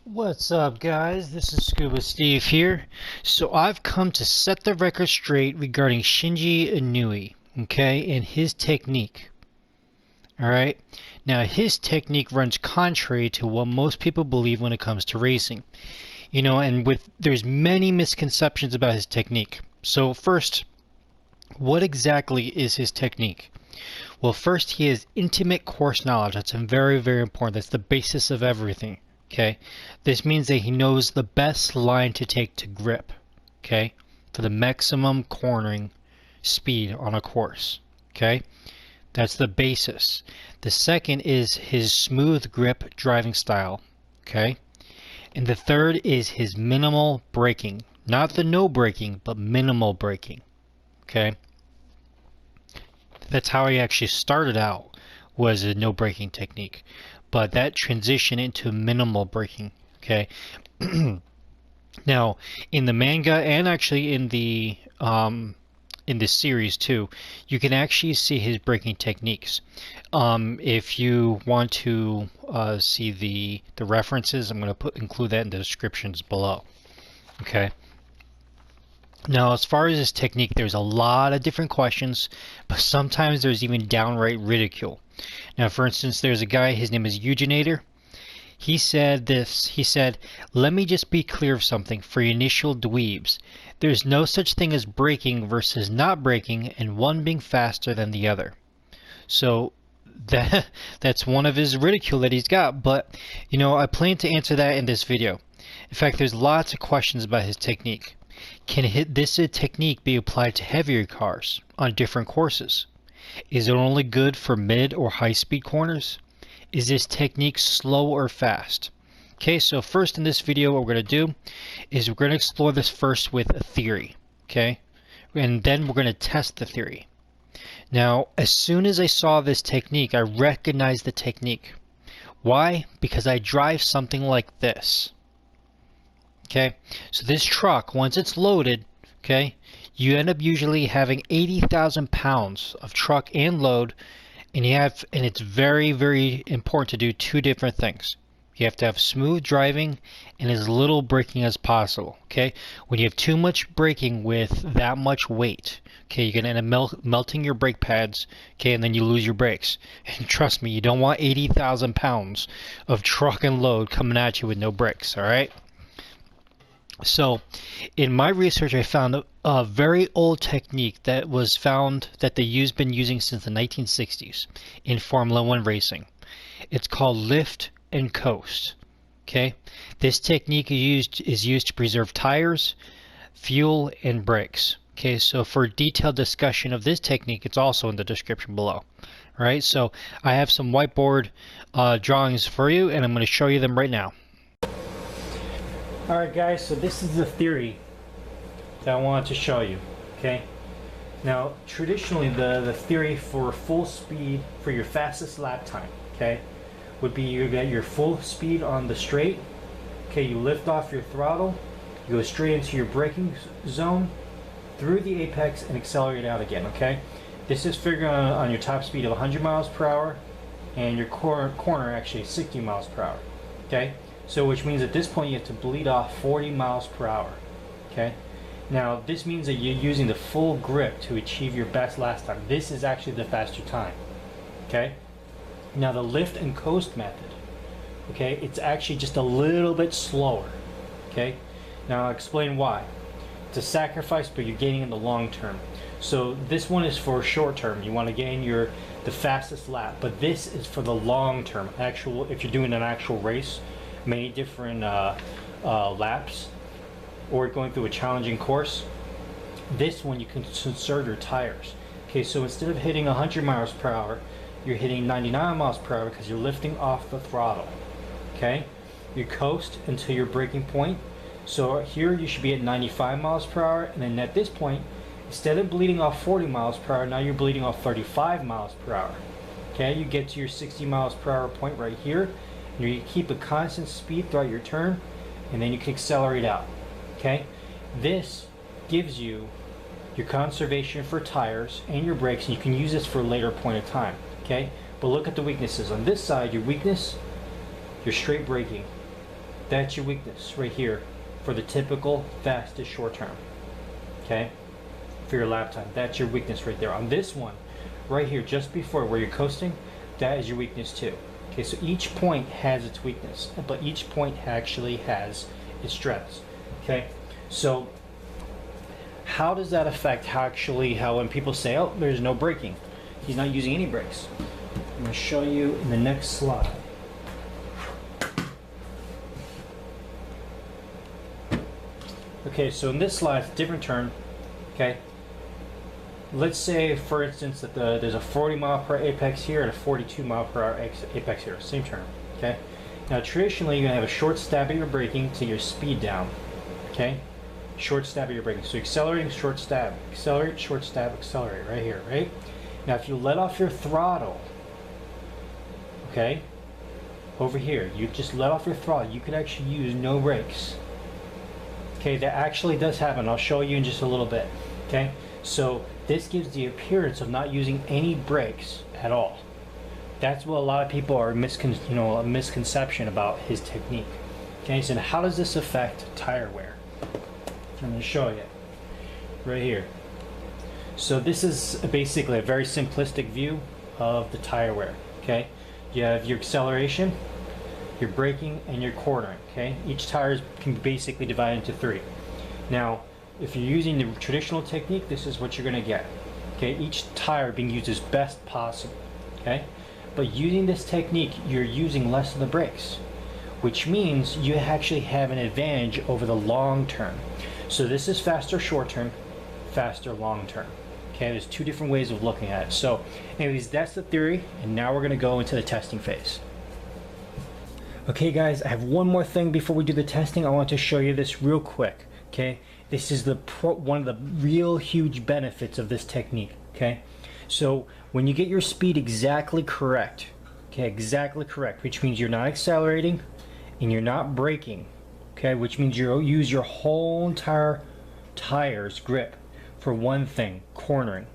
What's up, guys? This is Scuba Steve here. So I've come to set the record straight regarding Shinji Inui, okay, and his technique. Alright? Now, his technique runs contrary to what most people believe when it comes to racing. And there's many misconceptions about his technique. So first, what exactly is his technique? Well, first, he has intimate course knowledge. That's very, very important. That's the basis of everything. Okay, this means that he knows the best line to take to grip, okay, for the maximum cornering speed on a course. Okay, that's the basis. The second is his smooth grip driving style. Okay, and the third is his minimal braking, not the no braking, but minimal braking. Okay, that's how he actually started out, was a no braking technique, but that transitioned into minimal braking. Okay. Now, in the manga and actually in the series too, you can actually see his braking techniques. If you want to see the references, I'm going to include that in the descriptions below. Okay. Now, as far as his technique, there's a lot of different questions, but sometimes there's even downright ridicule. Now, for instance, there's a guy, his name is Eugenator. He said this, he said, "Let me just be clear of something for your initial dweebs. There's no such thing as braking versus not braking, and one being faster than the other." So that's one of his ridicule that he's got, but I plan to answer that in this video. In fact, there's lots of questions about his technique. Can this technique be applied to heavier cars on different courses? Is it only good for mid or high speed corners? Is this technique slow or fast? Okay, so first in this video what we're going to do is we're going to explore this first with a theory. Okay, and then we're going to test the theory. Now, as soon as I saw this technique, I recognized the technique. Why? Because I drive something like this. Okay, so this truck, once it's loaded, okay, you end up usually having 80,000 pounds of truck and load, and it's very, very important to do two different things. You have to have smooth driving and as little braking as possible. Okay, when you have too much braking with that much weight, okay, you're gonna end up melting your brake pads. Okay, and then you lose your brakes. And trust me, you don't want 80,000 pounds of truck and load coming at you with no brakes. All right. So, in my research, I found a very old technique that was found that they've been using since the 1960s in Formula One racing. It's called lift and coast. Okay, this technique is used to preserve tires, fuel, and brakes. Okay, so for a detailed discussion of this technique, it's also in the description below. All right, so I have some whiteboard drawings for you, and I'm going to show you them right now. Alright guys, so this is the theory that I wanted to show you. Okay, now traditionally the theory for full speed for your fastest lap time, okay, would be you get your full speed on the straight. Okay, you lift off your throttle, you go straight into your braking zone, through the apex, and accelerate out again. Okay, this is figured on your top speed of 100 miles per hour and your corner actually 60 miles per hour. Okay, so which means at this point you have to bleed off 40 miles per hour. Okay, now this means that you're using the full grip to achieve your best last time. This is actually the faster time. Okay, now the lift and coast method, okay, it's actually just a little bit slower. Okay, now I'll explain why. It's a sacrifice, but you're gaining in the long term. So this one is for short term. You want to gain the fastest lap, but this is for the long term. If you're doing an actual race, many different laps, or going through a challenging course, this one you can conserve your tires. Okay, so instead of hitting 100 miles per hour, you're hitting 99 miles per hour because you're lifting off the throttle. Okay, you coast until your braking point. So here you should be at 95 miles per hour, and then at this point, instead of bleeding off 40 miles per hour, now you're bleeding off 35 miles per hour. Okay, you get to your 60 miles per hour point right here. You keep a constant speed throughout your turn, and then you can accelerate out. Okay, this gives you your conservation for tires and your brakes, and you can use this for a later point of time. Okay, but look at the weaknesses. On this side, your weakness, your straight braking. That's your weakness right here for the typical fastest short term. Okay? For your lap time. That's your weakness right there. On this one, right here, just before where you're coasting, that is your weakness too. Okay, so each point has its weakness, but each point actually has its strengths. Okay, so how does that affect how when people say, oh, there's no braking, he's not using any brakes? I'm going to show you in the next slide. Okay, so in this slide, it's a different turn. Okay, let's say, for instance, that there's a 40 mile per hour apex here and a 42 mile per hour apex here, same turn. Okay, now traditionally you're gonna have a short stab at your braking to get your speed down. Okay, short stab at your braking. So accelerating, short stab, accelerate, short stab, accelerate, right here, right? Now if you let off your throttle, okay, over here, you just let off your throttle, you could actually use no brakes. Okay, that actually does happen. I'll show you in just a little bit. Okay, so this gives the appearance of not using any brakes at all. That's what a lot of people are a misconception about his technique. Okay, so how does this affect tire wear? I'm going to show you right here. So this is basically a very simplistic view of the tire wear. Okay, you have your acceleration, your braking, and your cornering. Okay, each tire can be basically divided into three. Now, if you're using the traditional technique, this is what you're going to get. Okay, each tire being used as best possible. Okay, but using this technique, you're using less of the brakes, which means you actually have an advantage over the long term. So this is faster short term, faster long term. Okay, there's two different ways of looking at it. So anyways, that's the theory, and now we're going to go into the testing phase. Okay guys, I have one more thing before we do the testing. I want to show you this real quick. Okay, this is one of the real huge benefits of this technique. Okay, so when you get your speed exactly correct, okay, exactly correct, which means you're not accelerating and you're not braking, okay, which means you use your whole entire tire's grip for one thing, cornering,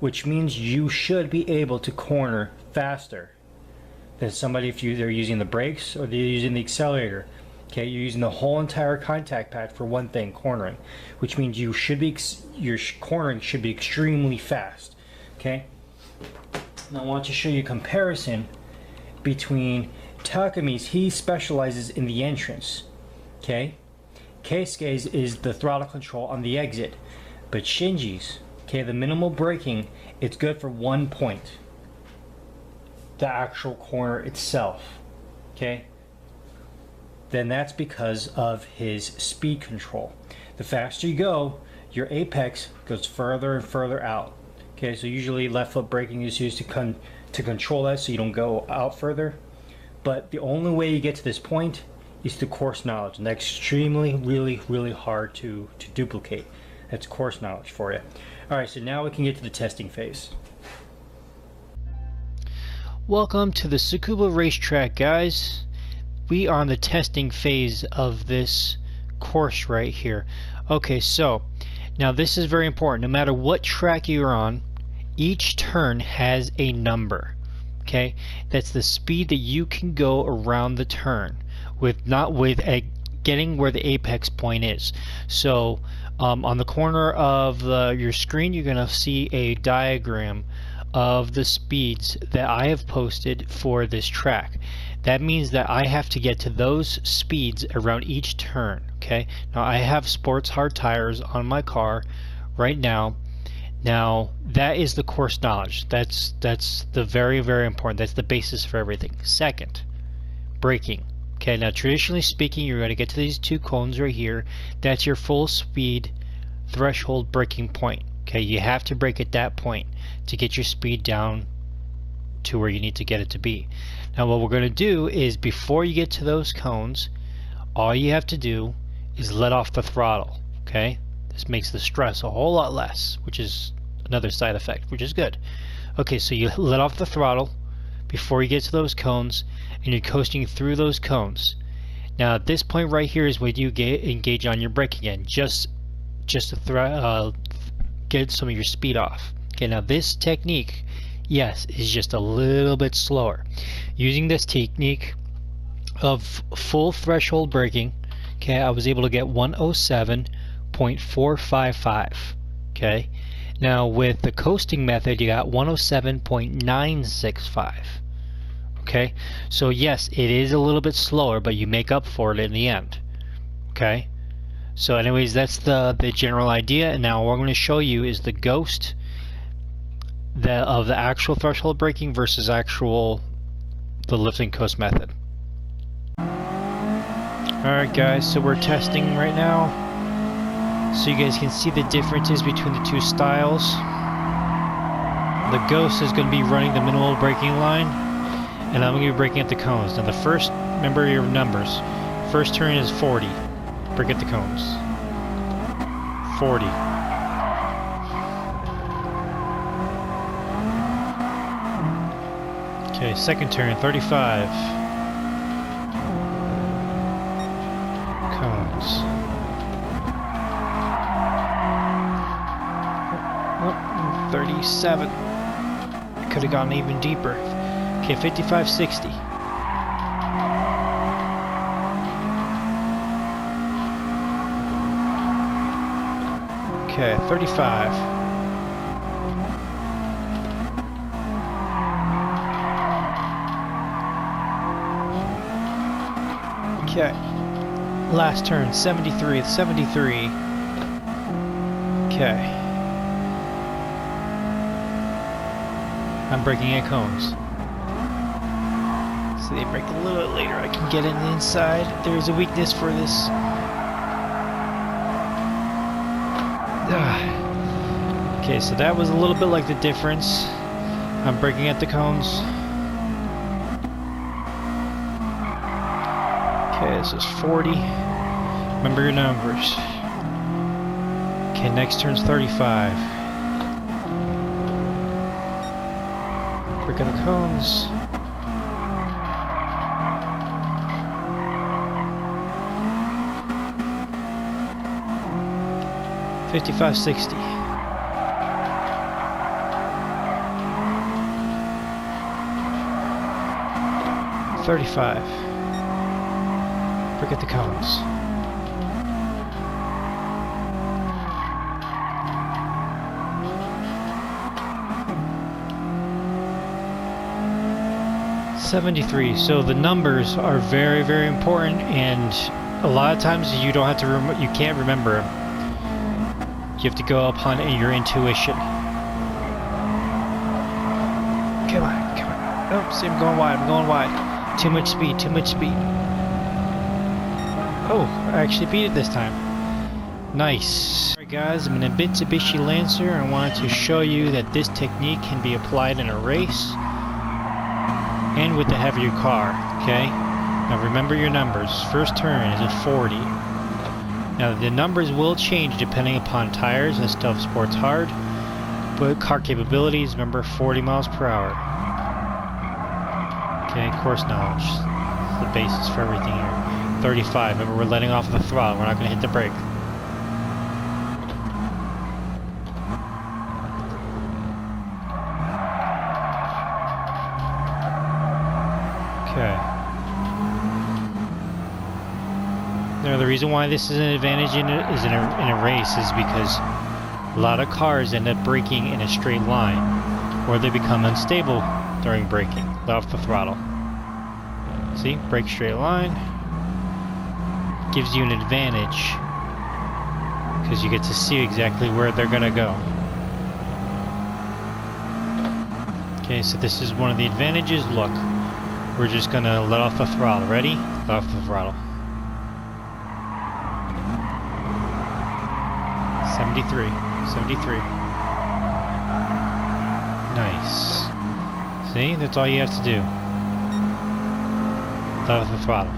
which means you should be able to corner faster than somebody if they're using the brakes or they're using the accelerator. Okay, you're using the whole entire contact pad for one thing, cornering, which means you should be your cornering should be extremely fast. Okay, now I want to show you a comparison between Takami's. He specializes in the entrance. Okay, Keisuke's is the throttle control on the exit, but Shinji's, okay, the minimal braking, it's good for 1 point, the actual corner itself. Okay, then that's because of his speed control. The faster you go, your apex goes further and further out. Okay, so usually left foot braking is used to control that so you don't go out further. But the only way you get to this point is through course knowledge, and that's extremely, really hard to duplicate. That's course knowledge for you. Alright, so now we can get to the testing phase. Welcome to the Scuba racetrack, guys. We are on the testing phase of this course right here. Okay, so now this is very important. No matter what track you're on, each turn has a number. Okay, that's the speed that you can go around the turn getting where the apex point is. So on the corner of your screen, you're going to see a diagram of the speeds that I have posted for this track. That means that I have to get to those speeds around each turn. Okay, now I have sports hard tires on my car right now. Now that is the course knowledge. That's the very important. That's the basis for everything. Second, braking. Okay, now traditionally speaking, you're going to get to these two cones right here. That's your full speed threshold braking point. Okay, you have to brake at that point to get your speed down to where you need to get it to be. Now what we're going to do is, before you get to those cones, all you have to do is let off the throttle. Okay, this makes the stress a whole lot less, which is another side effect, which is good. Okay, so you let off the throttle before you get to those cones, and you're coasting through those cones. Now at this point right here is when you engage on your brake again, just to get some of your speed off. Okay, now this technique, yes, is just a little bit slower. Using this technique, of full threshold braking, okay, I was able to get 107.455. Okay, now with the coasting method, you got 107.965. Okay, so yes, it is a little bit slower, but you make up for it in the end. Okay, so anyways, that's the general idea, and now what I'm going to show you is the ghost of the actual threshold braking versus the lift and coast method. Alright guys, so we're testing right now, so you guys can see the differences between the two styles. The ghost is going to be running the minimal braking line, and I'm going to be braking at the cones. Now the first, remember your numbers, first turn is 40, brake at the cones, 40. Okay, second turn, 35. Cones. Oh, 37. Could have gone even deeper. Okay, 55, 60. Okay, 35. Okay, last turn, 73, 73. Okay. I'm braking at cones. So they brake a little bit later. I can get in the inside. There's a weakness for this. Okay, so that was a little bit like the difference. I'm braking at the cones. Okay, this is 40. Remember your numbers. Okay, next turn's 35. Brake on the cones. $55, 60. $35. Brake at the cones. $73. So the numbers are very, very important, and a lot of times you don't have to you can't remember them. You have to go upon your intuition. Come on, come on. Oh, see, I'm going wide, I'm going wide. Too much speed, too much speed. Oh, I actually beat it this time. Nice. Alright guys, I'm in a Mitsubishi Lancer, and I wanted to show you that this technique can be applied in a race and with the heavier car, okay? Now remember your numbers. First turn is a 40. Now the numbers will change depending upon tires and stuff sports hard, but car capabilities, remember 40 miles per hour. Okay, course knowledge. It's the basis for everything here. 35, remember we're letting off the throttle, we're not going to hit the brake. Okay. Now the reason why this is an advantage in a race is because a lot of cars end up braking in a straight line, or they become unstable during braking. Let off the throttle. See, brake straight line. Gives you an advantage because you get to see exactly where they're gonna go. Okay, so this is one of the advantages. Look, we're just gonna let off the throttle. Ready? Let off the throttle. 73, 73. Nice. See, that's all you have to do. Let off the throttle.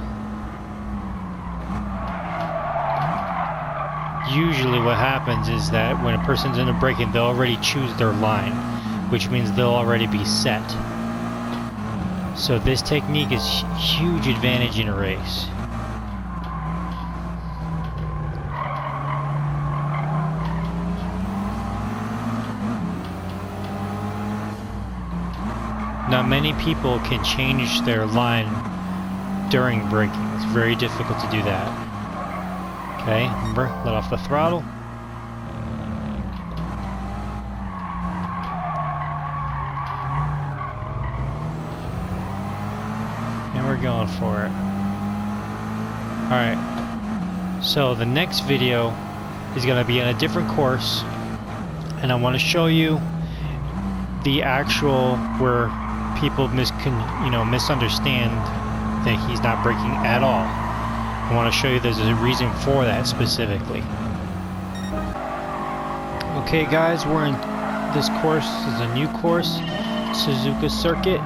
Usually what happens is that when a person's in a braking, they'll already choose their line, which means they'll already be set. So this technique is huge advantage in a race. Now many people can change their line during braking. It's very difficult to do that. Okay, remember, let off the throttle. And we're going for it. Alright, so the next video is going to be in a different course, and I want to show you the actual where people misunderstand that he's not braking at all. I want to show you there's a reason for that specifically. Okay guys, we're in this course. This is a new course, Suzuka Circuit.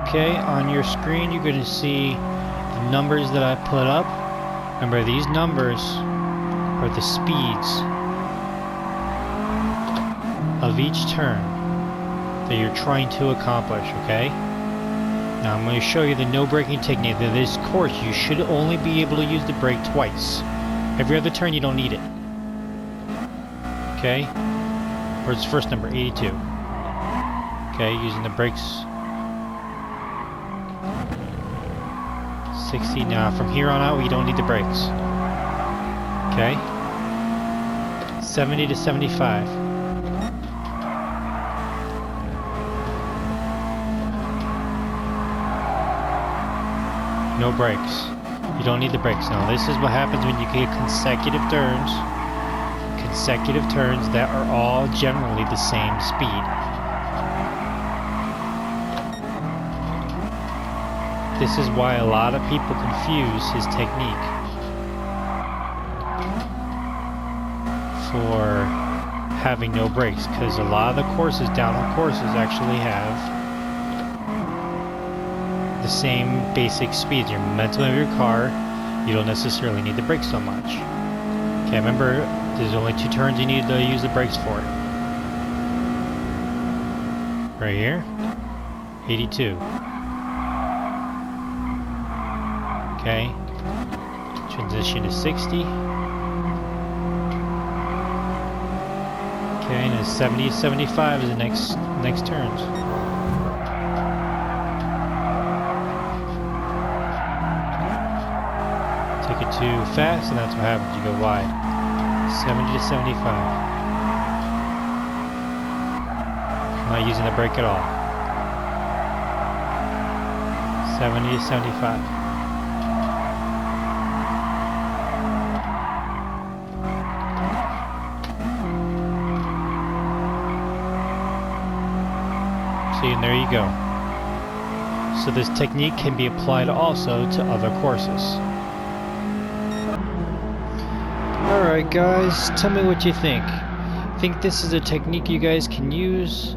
Okay, on your screen you're going to see the numbers that I put up. Remember, these numbers are the speeds of each turn that you're trying to accomplish, okay? Now I'm going to show you the no braking technique. In this course, you should only be able to use the brake twice. Every other turn, you don't need it. Okay? Where's first number? 82. Okay, using the brakes. 60. Now, from here on out, we don't need the brakes. Okay? 70 to 75. No brakes. You don't need the brakes. Now, this is what happens when you get consecutive turns. Consecutive turns that are all generally the same speed. This is why a lot of people confuse his technique for having no brakes, because a lot of the courses, downhill courses, actually have the same basic speeds. Your momentum of your car, you don't necessarily need the brakes so much. Okay, remember, there's only 2 turns you need to use the brakes for. Right here, 82. Okay, transition to 60. Okay, and 70 to 75 is the next turns. Take it too fast, and that's what happens. You go wide. 70 to 75. I'm not using the brake at all. 70 to 75. See, and there you go. So this technique can be applied also to other courses. Alright guys, tell me what you think. Think this is a technique you guys can use?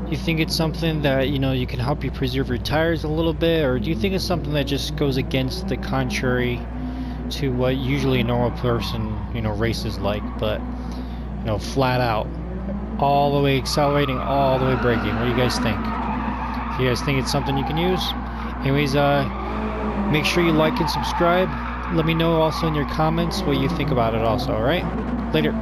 You think it's something that, you can help you preserve your tires a little bit? Or do you think it's something that just goes against the contrary to what usually a normal person, races like, but, flat out, all the way accelerating, all the way braking? What do you guys think? If you guys think it's something you can use? Anyways, make sure you like and subscribe. Let me know also in your comments what you think about it also, alright? Later.